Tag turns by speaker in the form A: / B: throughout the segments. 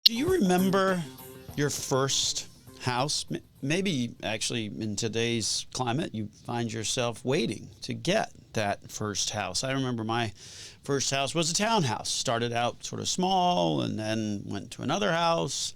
A: Do you remember your first house? Maybe actually in today's climate, you find yourself waiting to get that first house. I remember my first house was a townhouse. Started out sort of small and then went to another house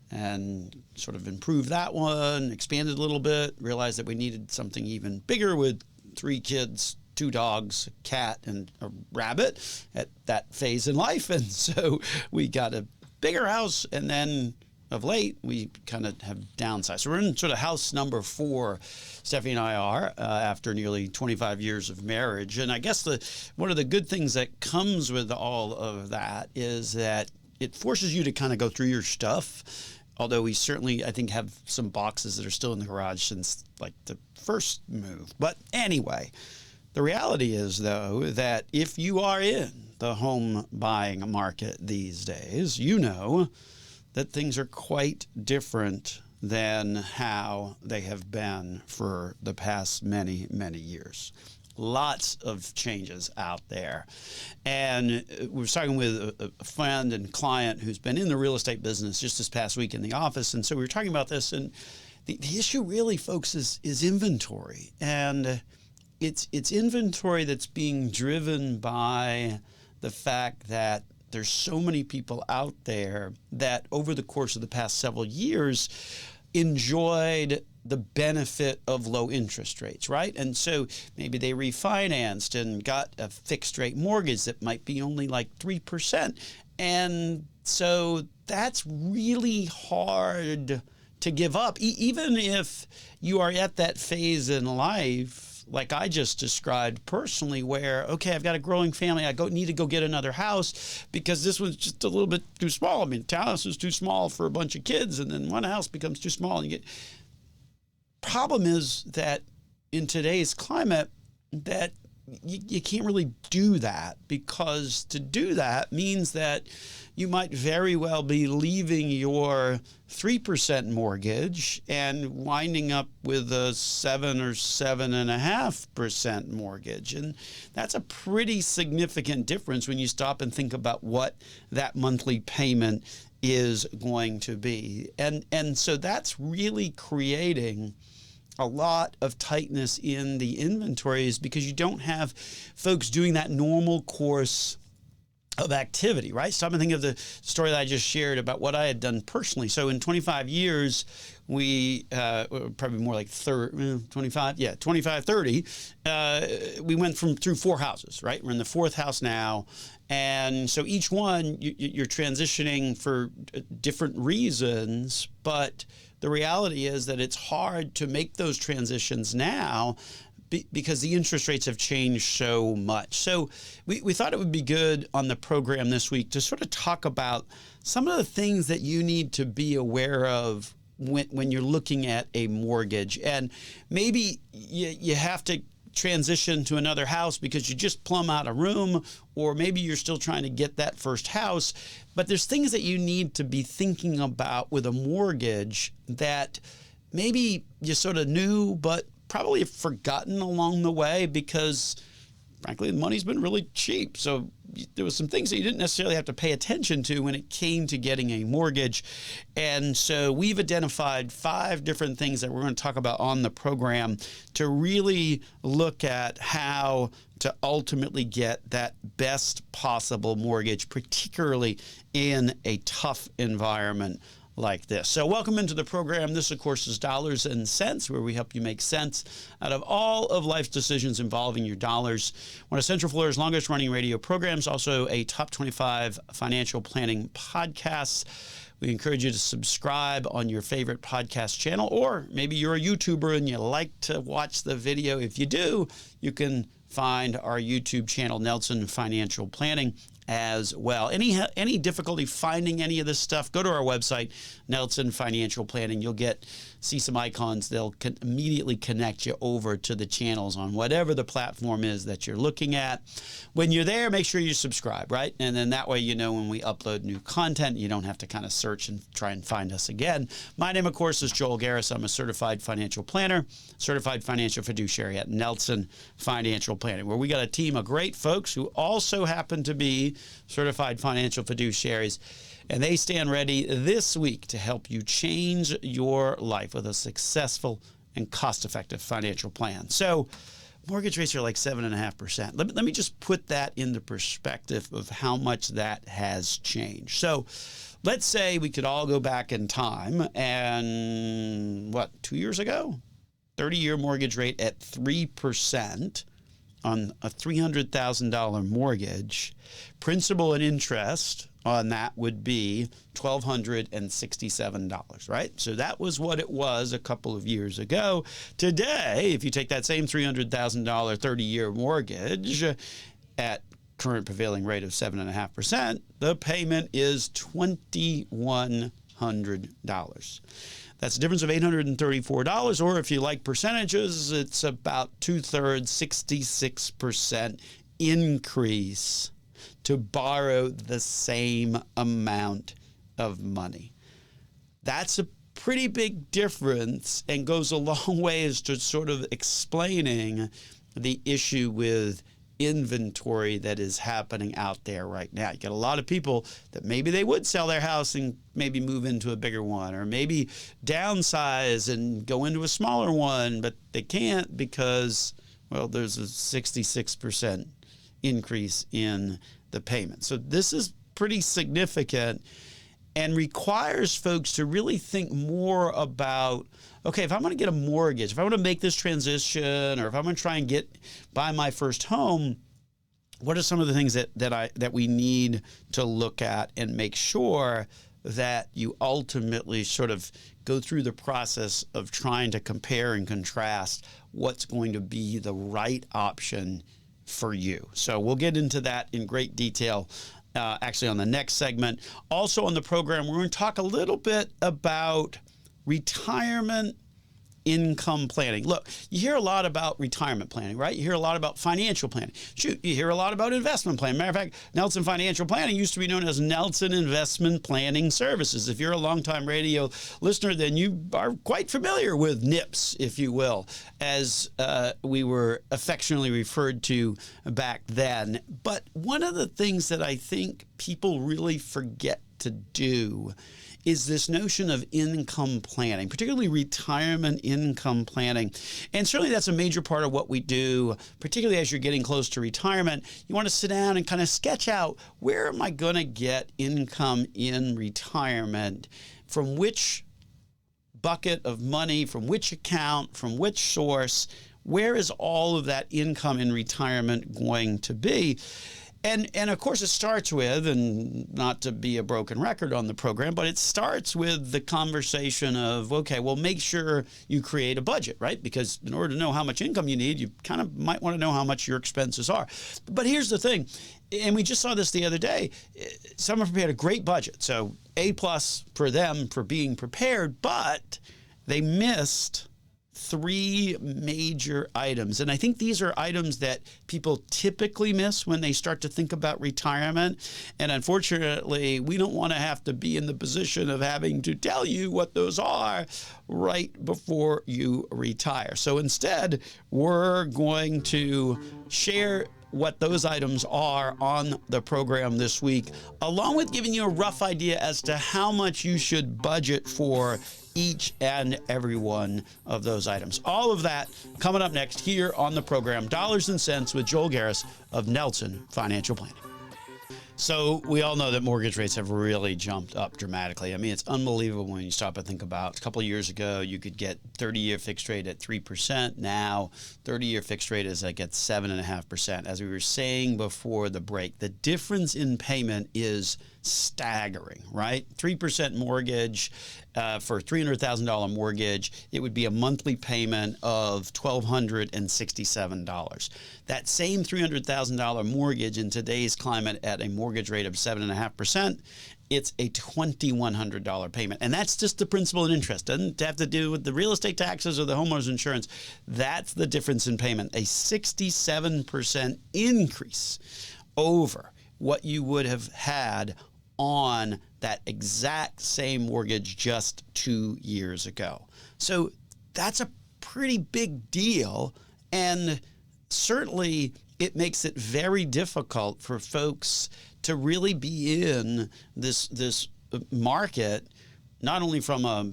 A: and sort of improved that one, expanded a little bit, realized that we needed something even bigger with 3 kids, 2 dogs, a cat, and a rabbit at that phase in life. And so we got a bigger house, and then of late we kind of have downsized. So we're in sort of house number 4, Stephanie and I are, after nearly 25 years of marriage. And I guess one of the good things that comes with all of that is that it forces you to kind of go through your stuff. Although we certainly, I think, have some boxes that are still in the garage since like the first move. But anyway, the reality is, though, that if you are in the home buying market these days, you know that things are quite different than how they have been for the past many, many years. Lots of changes out there. And we were talking with a friend and client who's been in the real estate business just this past week in the office. And so we were talking about this. And the issue really, folks, is inventory. And it's inventory that's being driven by the fact that there's so many people out there that over the course of the past several years enjoyed the benefit of low interest rates, right? And so maybe they refinanced and got a fixed rate mortgage that might be only like 3%. And so that's really hard to give up, even if you are at that phase in life like I just described personally, where, okay, I've got a growing family. I need to go get another house because this one's just a little bit too small. I mean, townhouse is too small for a bunch of kids, and then one house becomes too small. And you get. Problem is that in today's climate, that you can't really do that, because to do that means that you might very well be leaving your 3% mortgage and winding up with a 7 or 7.5% mortgage. And that's a pretty significant difference when you stop and think about what that monthly payment is going to be. And so that's really creating a lot of tightness in the inventories, because you don't have folks doing that normal course of activity, right? So I'm thinking of the story that I just shared about what I had done personally. So in 25 years, we probably more like 30, 30, we went through 4 houses, right? We're in the 4th house now. And so each one, you're transitioning for different reasons, but the reality is that it's hard to make those transitions now because the interest rates have changed so much. So we thought it would be good on the program this week to sort of talk about some of the things that you need to be aware of when you're looking at a mortgage. And maybe you have to transition to another house because you just plumb out a room, or maybe you're still trying to get that first house. But there's things that you need to be thinking about with a mortgage that maybe you sort of knew, but probably have forgotten along the way because, frankly, the money's been really cheap. So there was some things that you didn't necessarily have to pay attention to when it came to getting a mortgage. And so we've identified 5 different things that we're going to talk about on the program to really look at how to ultimately get that best possible mortgage, particularly in a tough environment like this. So welcome into the program. This, of course, is Dollars and Cents, where we help you make sense out of all of life's decisions involving your dollars. One of Central Florida's longest running radio programs, also a top 25 financial planning podcasts. We encourage you to subscribe on your favorite podcast channel, or maybe you're a YouTuber and you like to watch the video. If you do, you can find our YouTube channel, Nelson Financial Planning, as well. Any difficulty finding any of this stuff, go to our website, Nelson Financial Planning. You'll see some icons. They'll immediately connect you over to the channels on whatever the platform is that you're looking at. When you're there, make sure you subscribe, right? And then that way you know when we upload new content. You don't have to kind of search and try and find us again. My name, of course, is Joel Garris. I'm a certified financial planner, certified financial fiduciary at Nelson Financial Planning, where we got a team of great folks who also happen to be certified financial fiduciaries. And they stand ready this week to help you change your life with a successful and cost-effective financial plan. So mortgage rates are like 7.5%. Let me just put that into perspective of how much that has changed. So let's say we could all go back in time and 2 years ago, 30-year mortgage rate at 3% on a $300,000 mortgage. Principal and interest on that would be $1,267, right? So that was what it was a couple of years ago. Today, if you take that same $300,000 30-year mortgage at current prevailing rate of 7.5%, the payment is $2,100. That's a difference of $834, or if you like percentages, it's about 2/3, 66% increase to borrow the same amount of money. That's a pretty big difference and goes a long ways to sort of explaining the issue with inventory that is happening out there right now. You get a lot of people that maybe they would sell their house and maybe move into a bigger one, or maybe downsize and go into a smaller one, but they can't because, well, there's a 66% increase in the payment. So this is pretty significant and requires folks to really think more about, okay, if I'm going to get a mortgage, if I want to make this transition, or if I'm going to try and buy my first home, what are some of the things that we need to look at and make sure that you ultimately sort of go through the process of trying to compare and contrast what's going to be the right option for you. So we'll get into that in great detail actually on the next segment. Also on the program, we're going to talk a little bit about retirement income planning. Look, you hear a lot about retirement planning, right? You hear a lot about financial planning. Shoot, you hear a lot about investment planning. Matter of fact, Nelson Financial Planning used to be known as Nelson Investment Planning Services. If you're a longtime radio listener, then you are quite familiar with NIPS, if you will, as we were affectionately referred to back then. But one of the things that I think people really forget to do is this notion of income planning, particularly retirement income planning. And certainly that's a major part of what we do, particularly as you're getting close to retirement. You want to sit down and kind of sketch out, where am I going to get income in retirement? From which bucket of money, from which account, from which source? Where is all of that income in retirement going to be? And of course, it starts with, and not to be a broken record on the program, but it starts with the conversation of, okay, well, make sure you create a budget, right? Because in order to know how much income you need, you kind of might want to know how much your expenses are. But here's the thing, and we just saw this the other day. Someone prepared a great budget, so A+ for them for being prepared, but they missed 3 major items. And I think these are items that people typically miss when they start to think about retirement. And unfortunately, we don't want to have to be in the position of having to tell you what those are right before you retire. So instead, we're going to share what those items are on the program this week, along with giving you a rough idea as to how much you should budget for each and every one of those items. All of that coming up next here on the program, Dollars and Cents with Joel Garris of Nelson Financial Planning. So we all know that mortgage rates have really jumped up dramatically. I mean, it's unbelievable when you stop and think about a couple of years ago, you could get 30-year fixed rate at 3%. Now, 30-year fixed rate is like at 7.5%. As we were saying before the break, the difference in payment is staggering, right? 3% mortgage for a $300,000 mortgage, it would be a monthly payment of $1,267. That same $300,000 mortgage in today's climate at a mortgage rate of 7.5%, it's a $2,100 payment. And that's just the principal and interest. Doesn't have to do with the real estate taxes or the homeowner's insurance. That's the difference in payment, a 67% increase over what you would have had on that exact same mortgage just 2 years ago. So that's a pretty big deal, and certainly it makes it very difficult for folks to really be in this market, not only from a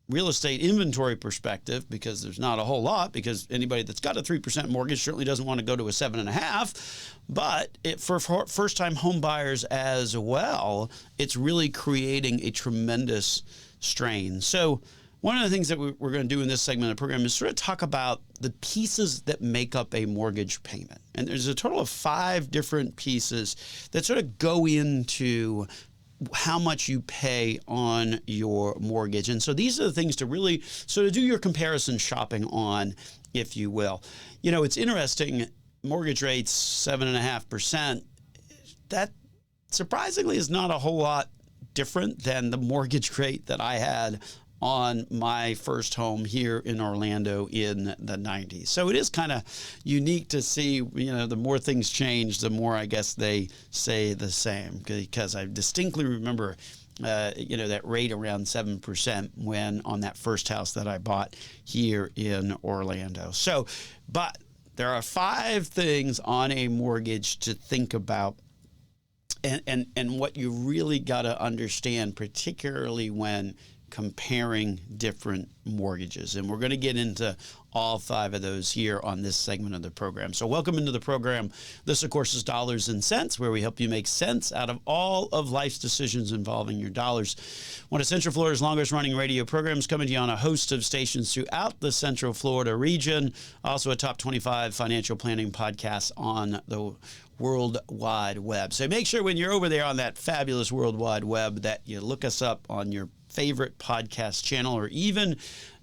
A: real estate inventory perspective, because there's not a whole lot, because anybody that's got a 3% mortgage certainly doesn't want to go to a 7.5, but for first-time home buyers as well, it's really creating a tremendous strain. So one of the things that we're going to do in this segment of the program is sort of talk about the pieces that make up a mortgage payment. And there's a total of 5 different pieces that sort of go into how much you pay on your mortgage. And so these are the things to really sort of do your comparison shopping on, if you will. You know, it's interesting, mortgage rates, 7.5%, that surprisingly is not a whole lot different than the mortgage rate that I had on my first home here in Orlando in the 90s. So it is kind of unique to see, you know, the more things change, the more I guess they stay the same, because I distinctly remember, you know, that rate around 7% when on that first house that I bought here in Orlando. So, but there are 5 things on a mortgage to think about. And what you really got to understand, particularly when comparing different mortgages. And we're going to get into all 5 of those here on this segment of the program. So welcome into the program. This, of course, is Dollars and Cents, where we help you make sense out of all of life's decisions involving your dollars. One of Central Florida's longest running radio programs, coming to you on a host of stations throughout the Central Florida region. Also a top 25 financial planning podcast on the World Wide Web. So make sure when you're over there on that fabulous World Wide Web that you look us up on your favorite podcast channel or even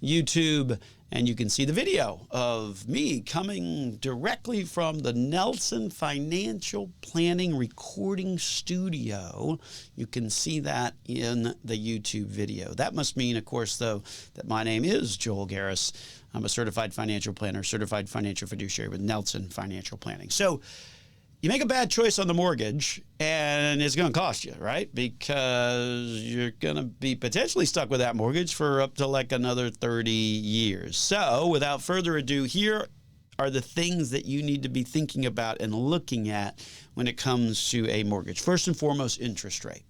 A: YouTube, and you can see the video of me coming directly from the Nelson Financial Planning Recording Studio. You can see that in the YouTube video. That must mean, of course, though, that my name is Joel Garris. I'm a certified financial planner, certified financial fiduciary with Nelson Financial Planning. So you make a bad choice on the mortgage and it's going to cost you, right? Because you're going to be potentially stuck with that mortgage for up to like another 30 years. So without further ado, here are the things that you need to be thinking about and looking at when it comes to a mortgage. First and foremost, interest rate.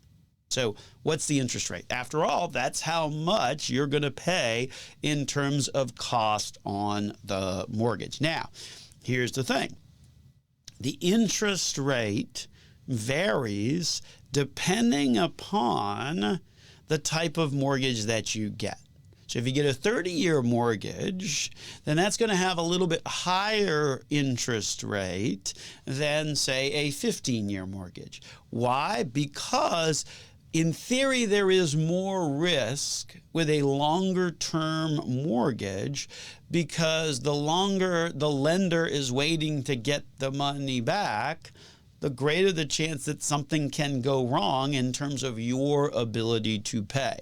A: So what's the interest rate? After all, that's how much you're going to pay in terms of cost on the mortgage. Now, here's the thing. The interest rate varies depending upon the type of mortgage that you get. So if you get a 30-year mortgage, then that's going to have a little bit higher interest rate than, say, a 15-year mortgage. Why? Because in theory, there is more risk with a longer-term mortgage, because the longer the lender is waiting to get the money back, the greater the chance that something can go wrong in terms of your ability to pay.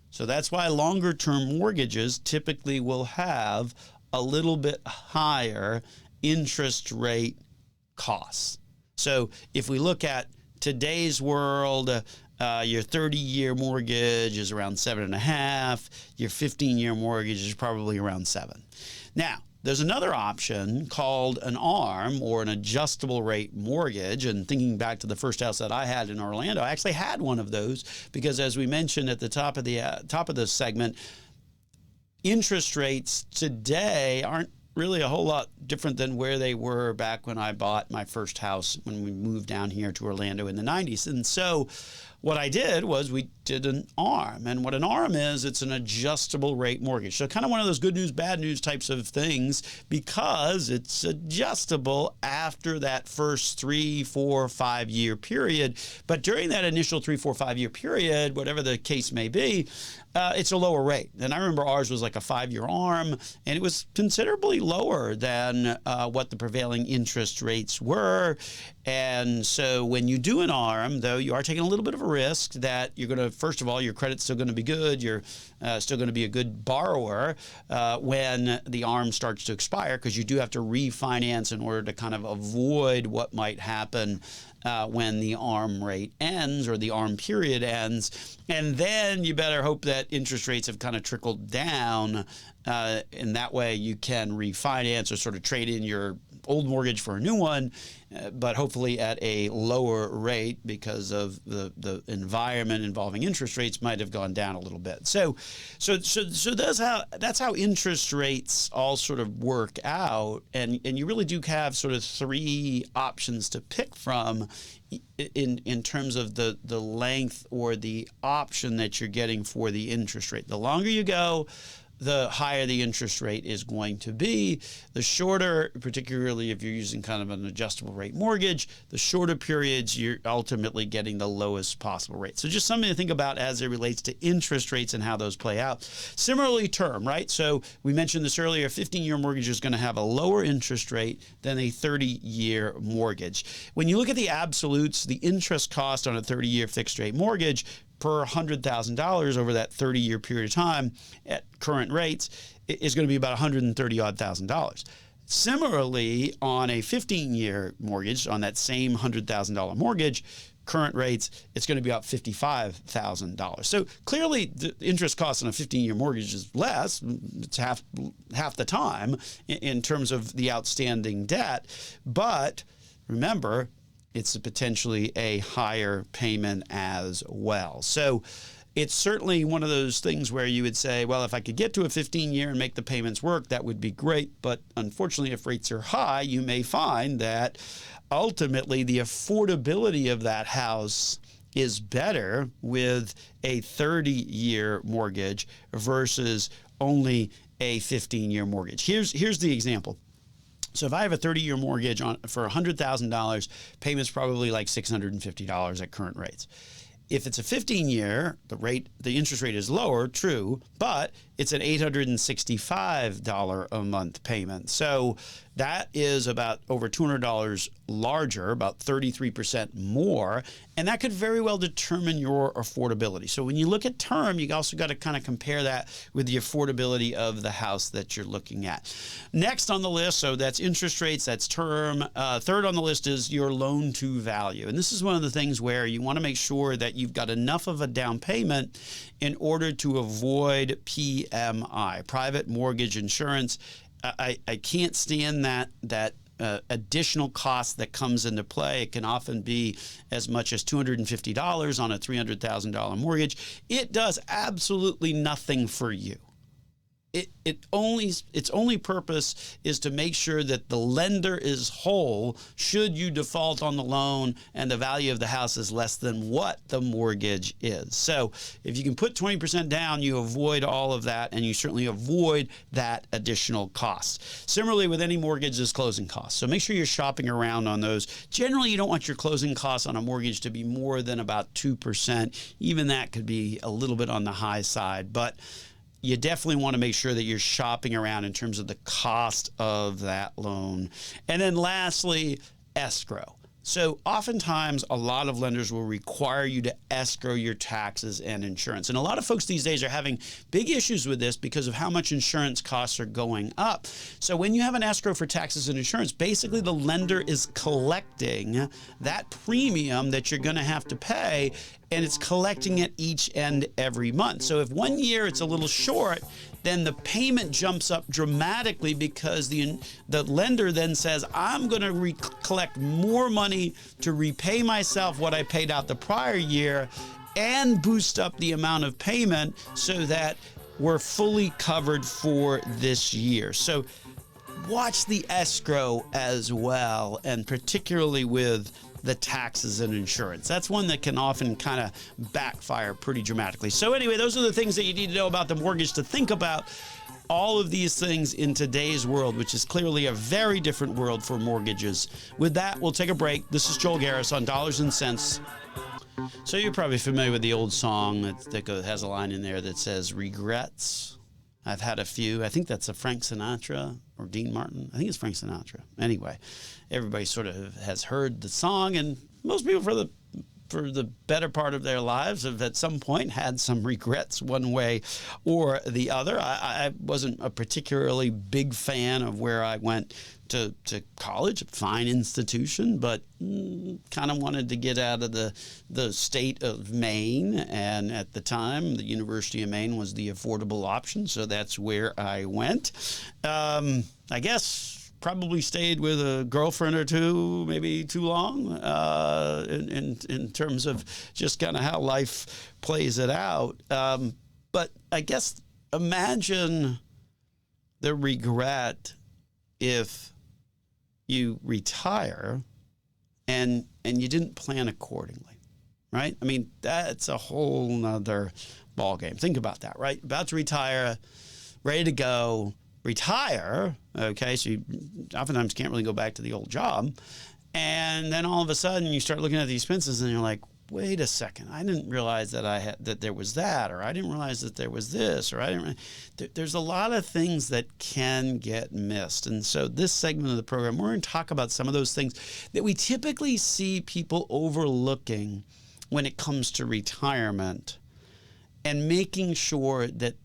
A: So that's why longer-term mortgages typically will have a little bit higher interest rate costs. So if we look at today's world, your 30-year mortgage is around 7.5. Your 15-year mortgage is probably around 7. Now, there's another option called an ARM, or an adjustable rate mortgage. And thinking back to the first house that I had in Orlando, I actually had one of those because, as we mentioned at the top of the segment, interest rates today aren't really a whole lot different than where they were back when I bought my first house when we moved down here to Orlando in the 90s. And so what I did was we did an ARM. And what an ARM is, it's an adjustable rate mortgage. So kind of one of those good news, bad news types of things, because it's adjustable after that first 3, 4, 5 year period. But during that initial 3, 4, 5 year period, whatever the case may be, it's a lower rate. And I remember ours was like a 5-year ARM, and it was considerably lower than what the prevailing interest rates were. And so when you do an ARM, though, you are taking a little bit of a risk that you're going to, first of all, your credit's still going to be good. You're still going to be a good borrower when the ARM starts to expire, because you do have to refinance in order to kind of avoid what might happen when the ARM rate ends, or the ARM period ends. And then you better hope that interest rates have kind of trickled down, and that way you can refinance or sort of trade in your old mortgage for a new one, but hopefully at a lower rate because of the environment involving interest rates might have gone down a little bit. So that's how interest rates all sort of work out, and you really do have sort of three options to pick from in terms of the length or the option that you're getting for the interest rate. The longer you go, the higher the interest rate is going to be. The shorter, particularly if you're using kind of an adjustable rate mortgage, the shorter periods, you're ultimately getting the lowest possible rate. So just something to think about as it relates to interest rates and how those play out. Similarly, term, right? So we mentioned this earlier, a 15-year mortgage is going to have a lower interest rate than a 30-year mortgage. When you look at the absolutes, the interest cost on a 30-year fixed rate mortgage per $100,000 over that 30-year period of time at current rates is going to be about $130,000. Similarly, on a 15-year mortgage, on that same $100,000 mortgage, current rates, it's going to be about $55,000. So clearly, the interest cost on a 15-year mortgage is less. It's half the time in terms of the outstanding debt. But remember, it's potentially a higher payment as well. So it's certainly one of those things where you would say, well, if I could get to a 15-year and make the payments work, that would be great. But unfortunately, if rates are high, you may find that ultimately the affordability of that house is better with a 30-year mortgage versus only a 15-year mortgage. Here's the example. So if I have a 30-year mortgage for $100,000, payment's probably like $650 at current rates. If it's a 15-year, the interest rate is lower, true, but it's an $865 a month payment. So that is about over $200 larger, about 33% more, and that could very well determine your affordability. So when you look at term, you also got to kind of compare that with the affordability of the house that you're looking at. Next on the list, so that's interest rates, that's term. Third on the list is your loan to value. And this is one of the things where you want to make sure that you've got enough of a down payment in order to avoid PMI, private mortgage insurance. I can't stand that additional cost that comes into play. It can often be as much as $250 on a $300,000 mortgage. It does absolutely nothing for you. Its only purpose is to make sure that the lender is whole should you default on the loan and the value of the house is less than what the mortgage is. So if you can put 20% down, you avoid all of that, and you certainly avoid that additional cost. Similarly, with any mortgage, is closing costs. So make sure you're shopping around on those. Generally, you don't want your closing costs on a mortgage to be more than about 2%. Even that could be a little bit on the high side, but you definitely want to make sure that you're shopping around in terms of the cost of that loan. And then lastly, escrow. So oftentimes, a lot of lenders will require you to escrow your taxes and insurance. And a lot of folks these days are having big issues with this because of how much insurance costs are going up. So when you have an escrow for taxes and insurance, basically the lender is collecting that premium that you're going to have to pay, and it's collecting it each and every month. So if 1 year it's a little short, then the payment jumps up dramatically because the lender then says, I'm going to collect more money to repay myself what I paid out the prior year and boost up the amount of payment so that we're fully covered for this year. So watch the escrow as well, and particularly with the taxes and insurance. That's one that can often kind of backfire pretty dramatically. So anyway, those are the things that you need to know about the mortgage, to think about all of these things in today's world, which is clearly a very different world for mortgages. With that, we'll take a break. This is Joel Garris on Dollars and Cents. So you're probably familiar with the old song that has a line in there that says, regrets. I've had a few. I think that's a Frank Sinatra or Dean Martin. I think it's Frank Sinatra. Anyway, everybody sort of has heard the song, and most people for the better part of their lives have at some point had some regrets one way or the other. I wasn't a particularly big fan of where I went to college, a fine institution, but kind of wanted to get out of the state of Maine. And at the time, the University of Maine was the affordable option, so that's where I went. I guess probably stayed with a girlfriend or two, maybe too long, in terms of just kind of how life plays it out. But I guess imagine the regret if you retire and you didn't plan accordingly, right? I mean, that's a whole nother ballgame. Think about that, right? About to retire, ready to go, retire, okay? So you oftentimes can't really go back to the old job. And then all of a sudden you start looking at the expenses and you're like, wait a second, I didn't realize that there was that, or I didn't realize that there was this, or there's a lot of things that can get missed. And so this segment of the program, we're going to talk about some of those things that we typically see people overlooking when it comes to retirement, and making sure that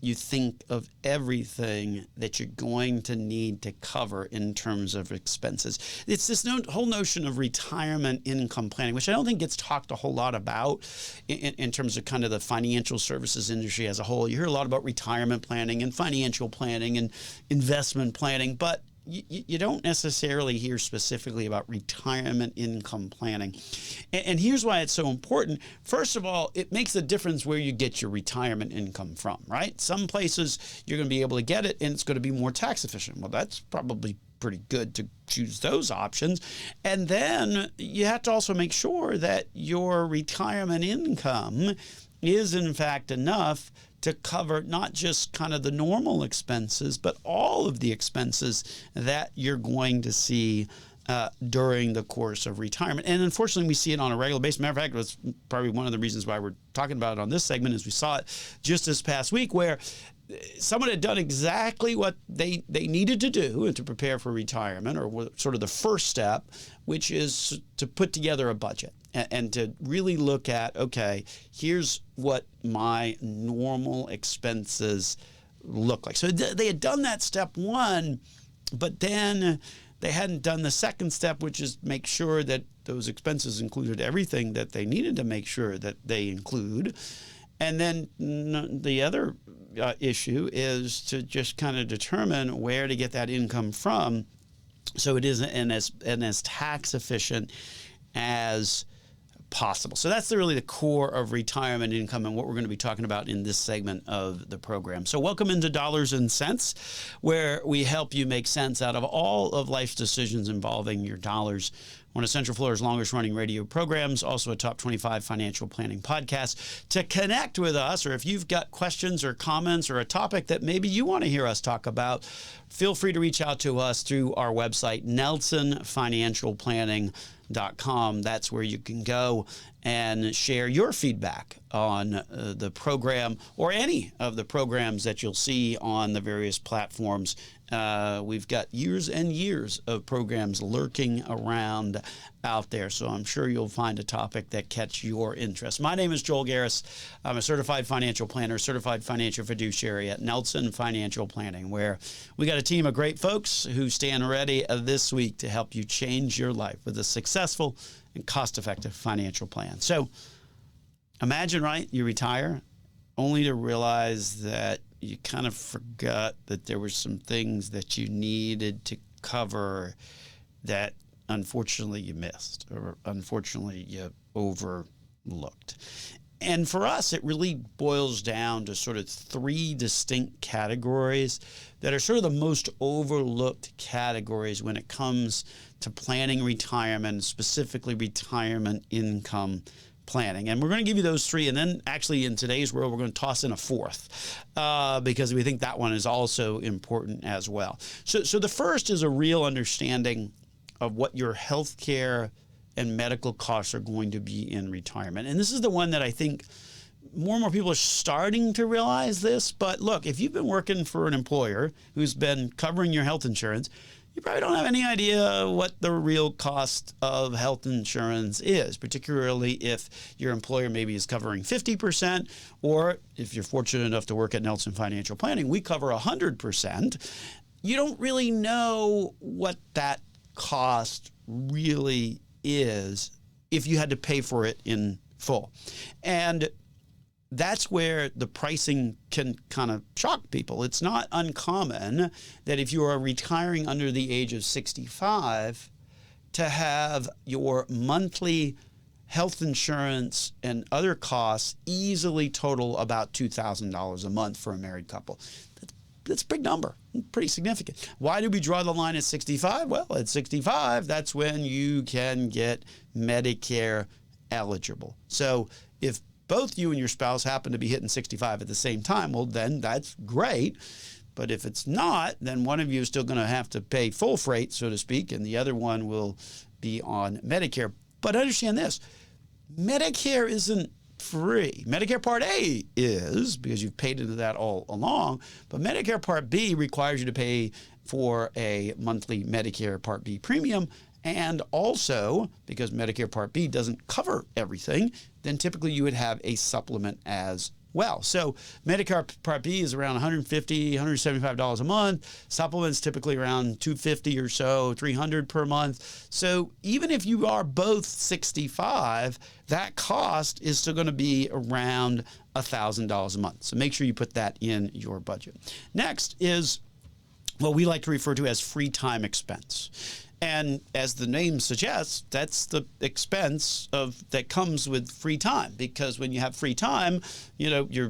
A: you think of everything that you're going to need to cover in terms of expenses. It's this whole notion of retirement income planning, which I don't think gets talked a whole lot about in terms of kind of the financial services industry as a whole. You hear a lot about retirement planning and financial planning and investment planning, but you don't necessarily hear specifically about retirement income planning. And here's why it's so important. First of all, it makes a difference where you get your retirement income from, right? Some places you're going to be able to get it and it's going to be more tax efficient. Well, that's probably pretty good to choose those options. And then you have to also make sure that your retirement income is in fact enough to cover not just kind of the normal expenses, but all of the expenses that you're going to see during the course of retirement. And unfortunately, we see it on a regular basis. Matter of fact, it was probably one of the reasons why we're talking about it on this segment is we saw it just this past week where someone had done exactly what they needed to do to prepare for retirement, or sort of the first step, which is to put together a budget and to really look at, okay, here's what my normal expenses look like. So they had done that step one, but then they hadn't done the second step, which is make sure that those expenses included everything that they needed to make sure that they include. And then the other issue is to just kind of determine where to get that income from, so it isn't as tax efficient as possible. So that's really the core of retirement income and what we're going to be talking about in this segment of the program. So welcome into Dollars and Cents, where we help you make sense out of all of life's decisions involving your dollars. One of Central Florida's longest running radio programs, also a top 25 financial planning podcast. To connect with us, or if you've got questions or comments or a topic that maybe you want to hear us talk about, feel free to reach out to us through our website, nelsonfinancialplanning.com. That's where you can go and share your feedback on the program or any of the programs that you'll see on the various platforms. We've got years and years of programs lurking around out there, so I'm sure you'll find a topic that catch your interest. My name is Joel Garris. I'm a certified financial planner, certified financial fiduciary at Nelson Financial Planning, where we got a team of great folks who stand ready this week to help you change your life with a successful and cost-effective financial plan. So imagine, right, you retire only to realize that you kind of forgot that there were some things that you needed to cover that unfortunately you missed, or unfortunately you overlooked. And for us, it really boils down to sort of three distinct categories that are sort of the most overlooked categories when it comes to planning retirement, specifically retirement income planning. And we're going to give you those three. And then actually in today's world, we're going to toss in a fourth because we think that one is also important as well. So the first is a real understanding of what your healthcare and medical costs are going to be in retirement. And this is the one that I think more and more people are starting to realize this. But look, if you've been working for an employer who's been covering your health insurance, you probably don't have any idea what the real cost of health insurance is, particularly if your employer maybe is covering 50%, or if you're fortunate enough to work at Nelson Financial Planning, we cover 100%. You don't really know what that cost really is if you had to pay for it in full. And that's where the pricing can kind of shock people. It's not uncommon that if you are retiring under the age of 65, to have your monthly health insurance and other costs easily total about $2,000 a month for a married couple. That's a big number, pretty significant. Why do we draw the line at 65? Well, at 65, that's when you can get Medicare eligible. So if both you and your spouse happen to be hitting 65 at the same time, well, then that's great. But if it's not, then one of you is still going to have to pay full freight, so to speak, and the other one will be on Medicare. But understand this, Medicare isn't free. Medicare Part A is, because you've paid into that all along, but Medicare Part B requires you to pay for a monthly Medicare Part B premium. And also, because Medicare Part B doesn't cover everything, then typically you would have a supplement as well. So Medicare Part B is around $150, $175 a month. Supplements typically around $250 or so, $300 per month. So even if you are both 65, that cost is still going to be around $1,000 a month. So make sure you put that in your budget. Next is what we like to refer to as free time expense. And as the name suggests, that's the expense that comes with free time, because when you have free time, you're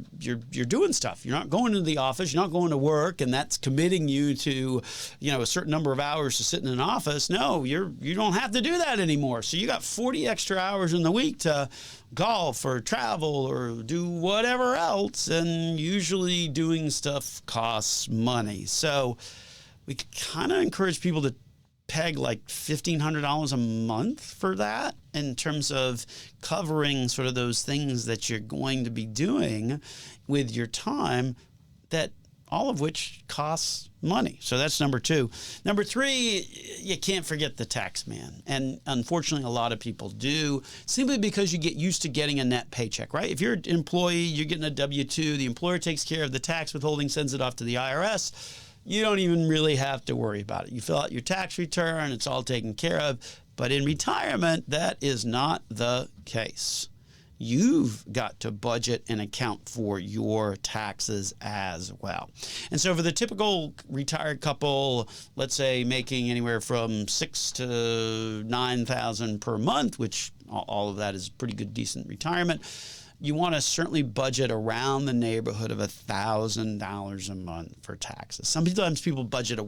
A: doing stuff. You're not going to the office, you're not going to work, and that's committing you to, a certain number of hours to sit in an office. No, you don't have to do that anymore. So you got 40 extra hours in the week to golf or travel or do whatever else, and usually doing stuff costs money. So we kind of encourage people to peg like $1,500 a month for that, in terms of covering sort of those things that you're going to be doing with your time, that all of which costs money. So that's number two. Number three, you can't forget the tax man. And unfortunately, a lot of people do, simply because you get used to getting a net paycheck, right? If you're an employee, you're getting a W-2, the employer takes care of the tax withholding, sends it off to the IRS. You don't even really have to worry about it. You fill out your tax return, it's all taken care of. But in retirement, that is not the case. You've got to budget and account for your taxes as well. And so for the typical retired couple, let's say making anywhere from $6,000 to $9,000 per month, which all of that is pretty good, decent retirement, you want to certainly budget around the neighborhood of $1,000 a month for taxes. Sometimes people budget a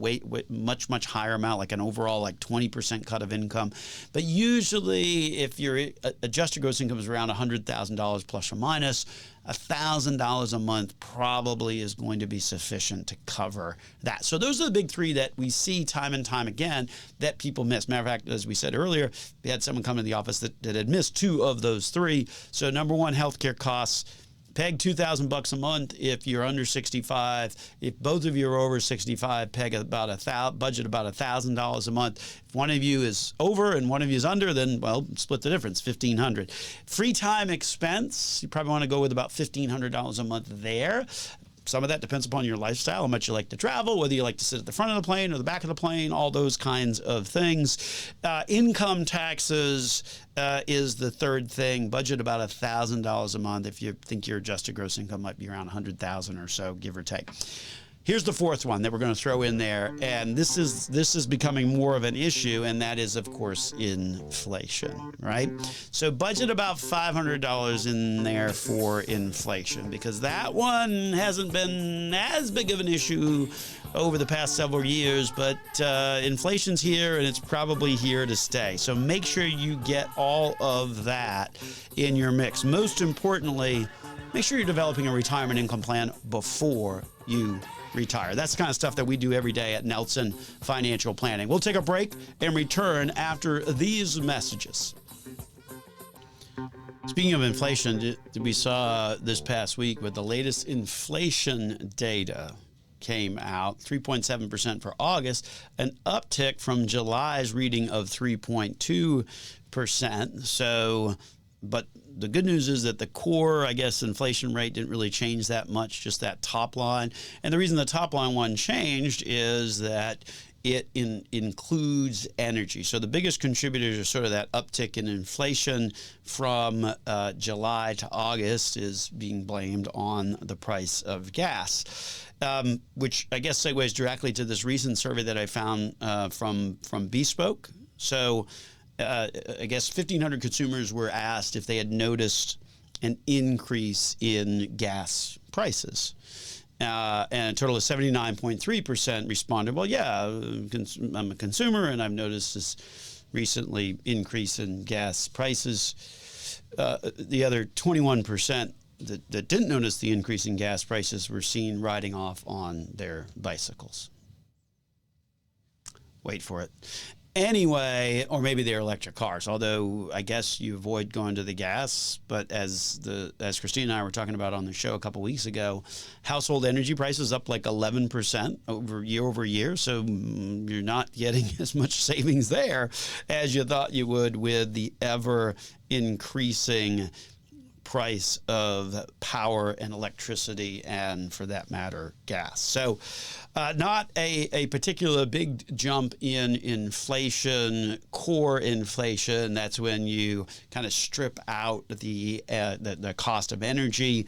A: much, much higher amount, like an overall 20% cut of income. But usually if your adjusted gross income is around $100,000 plus or minus, $1,000 a month probably is going to be sufficient to cover that. So those are the big three that we see time and time again that people miss. Matter of fact, as we said earlier, we had someone come to the office that had missed two of those three. So number one, healthcare costs. Peg $2,000 a month if you're under 65. If both of you are over 65, peg about budget about $1,000 a month. If one of you is over and one of you is under, then split the difference, $1,500. Free time expense, you probably want to go with about $1,500 a month there. Some of that depends upon your lifestyle, how much you like to travel, whether you like to sit at the front of the plane or the back of the plane, all those kinds of things. Income taxes is the third thing. Budget about $1,000 a month if you think your adjusted gross income might be around $100,000 or so, give or take. Here's the fourth one that we're going to throw in there, and this is becoming more of an issue, and that is, of course, inflation, right? So budget about $500 in there for inflation, because that one hasn't been as big of an issue over the past several years, but inflation's here, and it's probably here to stay. So make sure you get all of that in your mix. Most importantly, make sure you're developing a retirement income plan before you retire. That's the kind of stuff that we do every day at Nelson Financial Planning. We'll take a break and return after these messages. Speaking of inflation, we saw this past week with the latest inflation data came out, 3.7% for August, an uptick from July's reading of 3.2%. So, but the good news is that the core, inflation rate didn't really change that much, just that top line. And the reason the top line one changed is that it includes energy. So the biggest contributors are sort of that uptick in inflation from July to August is being blamed on the price of gas. Which I guess segues directly to this recent survey that I found from Bespoke. So I guess 1,500 consumers were asked if they had noticed an increase in gas prices. And a total of 79.3% responded, well, yeah, I'm a consumer and I've noticed this recently increase in gas prices. The other 21% that didn't notice the increase in gas prices were seen riding off on their bicycles. Wait for it. Anyway, or maybe they're electric cars, although I guess you avoid going to the gas. But as Christine and I were talking about on the show a couple weeks ago, household energy prices up like 11% year over year. So you're not getting as much savings there as you thought you would with the ever increasing price of power and electricity, and for that matter, gas. So not a particular big jump in inflation, core inflation. That's when you kind of strip out the cost of energy.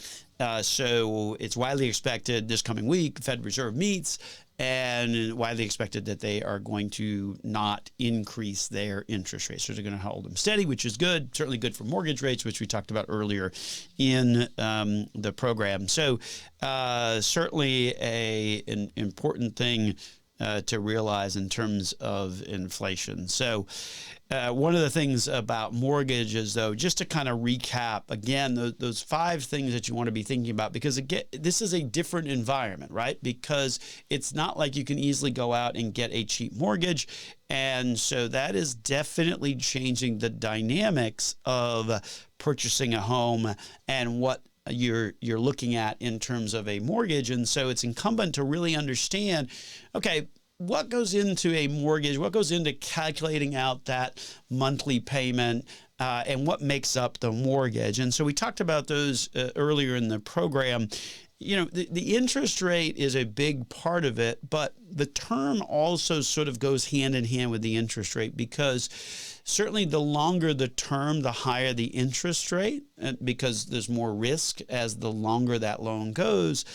A: So it's widely expected this coming week, Fed Reserve meets, and widely expected that they are going to not increase their interest rates. So they're going to hold them steady, which is good, certainly good for mortgage rates, which we talked about earlier in the program. So certainly an important thing to realize in terms of inflation. So one of the things about mortgages, though, just to kind of recap, again, those 5 things that you want to be thinking about, because again, this is a different environment, right? Because it's not like you can easily go out and get a cheap mortgage. And so that is definitely changing the dynamics of purchasing a home and what you're looking at in terms of a mortgage. And so it's incumbent to really understand, okay, what goes into a mortgage, what goes into calculating out that monthly payment, and what makes up the mortgage. And so we talked about those earlier in the program. You know, the interest rate is a big part of it, but the term also sort of goes hand in hand with the interest rate, because certainly the longer the term, the higher the interest rate, because there's more risk as the longer that loan goes.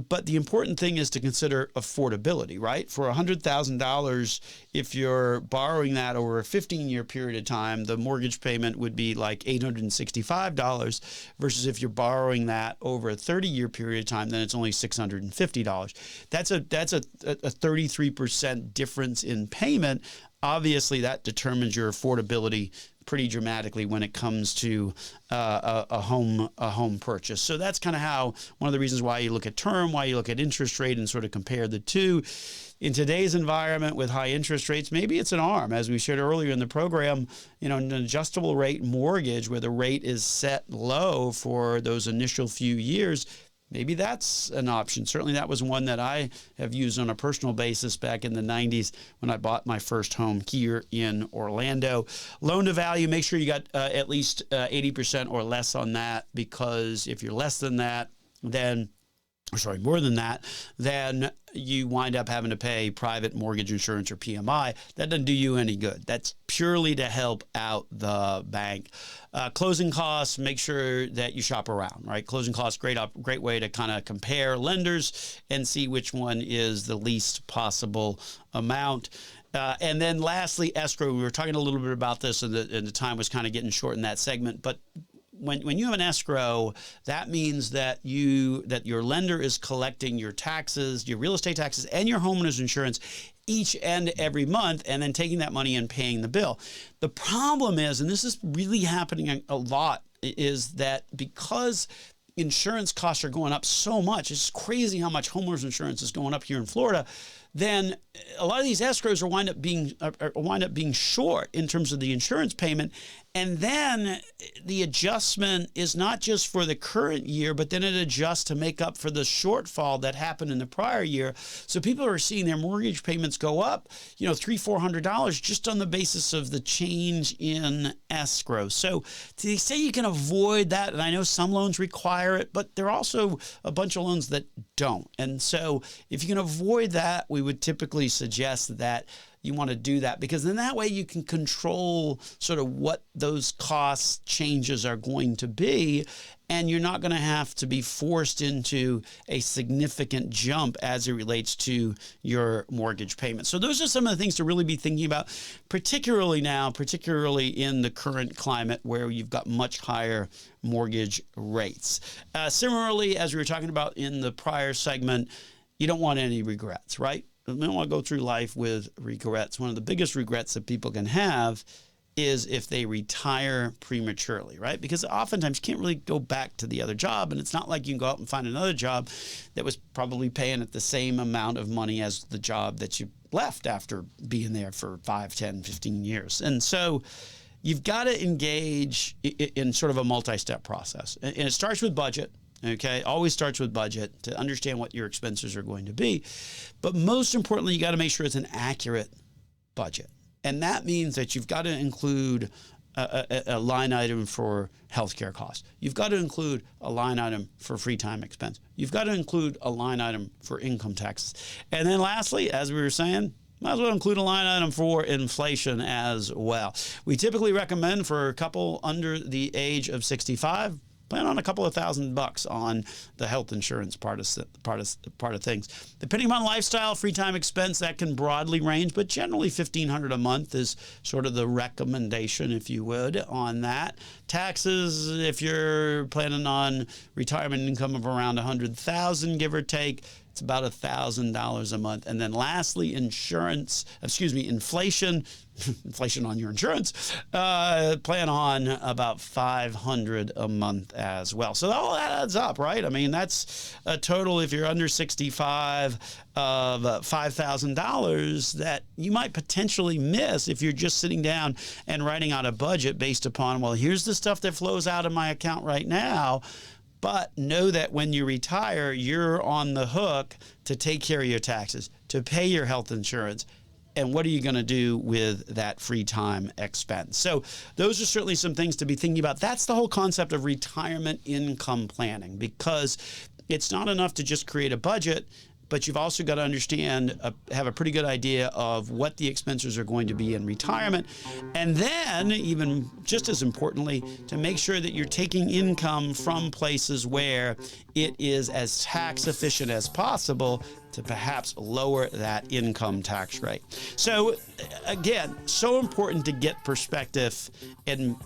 A: But the important thing is to consider affordability, right? For $100,000, if you're borrowing that over a 15-year period of time, the mortgage payment would be like $865, versus if you're borrowing that over a 30-year period of time, then it's only $650. That's a 33% difference in payment. Obviously, that determines your affordability pretty dramatically when it comes to a home purchase. So that's kind of how, one of the reasons why you look at term, why you look at interest rate and sort of compare the two. In today's environment with high interest rates, maybe it's an ARM, as we shared earlier in the program, an adjustable rate mortgage where the rate is set low for those initial few years. Maybe that's an option. Certainly that was one that I have used on a personal basis back in the 90s when I bought my first home here in Orlando. Loan to value, make sure you got at least 80% or less on that, because if you're less than that, more than that, then you wind up having to pay private mortgage insurance, or PMI. That doesn't do you any good. That's purely to help out the bank. Closing costs, make sure that you shop around, right? Closing costs, great way to kind of compare lenders and see which one is the least possible amount. And then lastly, escrow. We were talking a little bit about this, and the time was kind of getting short in that segment, but when you have an escrow, that means that your lender is collecting your taxes, your real estate taxes, and your homeowner's insurance each and every month, and then taking that money and paying the bill. The problem is, and this is really happening a lot, is that because insurance costs are going up so much, it's crazy how much homeowners insurance is going up here in Florida, then a lot of these escrows wind up being short in terms of the insurance payment. And then the adjustment is not just for the current year, but then it adjusts to make up for the shortfall that happened in the prior year. So people are seeing their mortgage payments go up, $300-400 just on the basis of the change in escrow. So they say you can avoid that, and I know some loans require it, but there are also a bunch of loans that don't. And so if you can avoid that, we we would typically suggest that you want to do that, because then that way you can control sort of what those cost changes are going to be, and you're not going to have to be forced into a significant jump as it relates to your mortgage payment. So those are some of the things to really be thinking about, particularly in the current climate where you've got much higher mortgage rates. Similarly, as we were talking about in the prior segment, you don't want any regrets, right? We don't want to go through life with regrets. One of the biggest regrets that people can have is if they retire prematurely, right? Because oftentimes you can't really go back to the other job, and it's not like you can go out and find another job that was probably paying at the same amount of money as the job that you left after being there for 5, 10, 15 years. And so you've got to engage in sort of a multi-step process. And it starts with budget. Okay, always starts with budget to understand what your expenses are going to be. But most importantly, you got to make sure it's an accurate budget. And that means that you've got to include a line item for healthcare costs. You've got to include a line item for free time expense. You've got to include a line item for income taxes. And then lastly, as we were saying, might as well include a line item for inflation as well. We typically recommend for a couple under the age of 65, plan on a couple of $1,000 on the health insurance part of things. Depending on lifestyle, free time expense, that can broadly range, but generally $1,500 a month is sort of the recommendation, if you would, on that. Taxes, if you're planning on retirement income of around $100,000, give or take, it's about $1,000 a month. And then lastly, inflation on your insurance, plan on about $500 a month as well. So all that adds up, right? I mean, that's a total, if you're under 65, of $5,000 that you might potentially miss if you're just sitting down and writing out a budget based upon, well, here's the stuff that flows out of my account right now. But know that when you retire, you're on the hook to take care of your taxes, to pay your health insurance. And what are you going to do with that free time expense? So those are certainly some things to be thinking about. That's the whole concept of retirement income planning, because it's not enough to just create a budget, but you've also got to understand, have a pretty good idea of what the expenses are going to be in retirement. And then, even just as importantly, to make sure that you're taking income from places where it is as tax efficient as possible to perhaps lower that income tax rate. So again, so important to get perspective and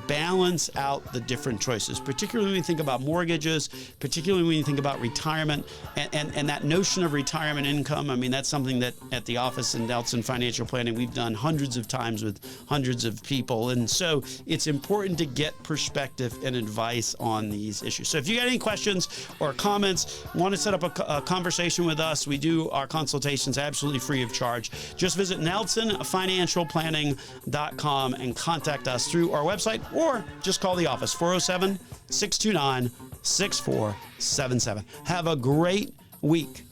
A: balance out the different choices, particularly when you think about mortgages, particularly when you think about retirement and that notion of retirement income. I mean, that's something that at the office in Nelson Financial Planning, we've done hundreds of times with hundreds of people. And so it's important to get perspective and advice on these issues. So if you got any questions or comments, want to set up a conversation with us, we do our consultations absolutely free of charge. Just visit nelsonfinancialplanning.com and contact us through our website, or just call the office, 407-629-6477. Have a great week.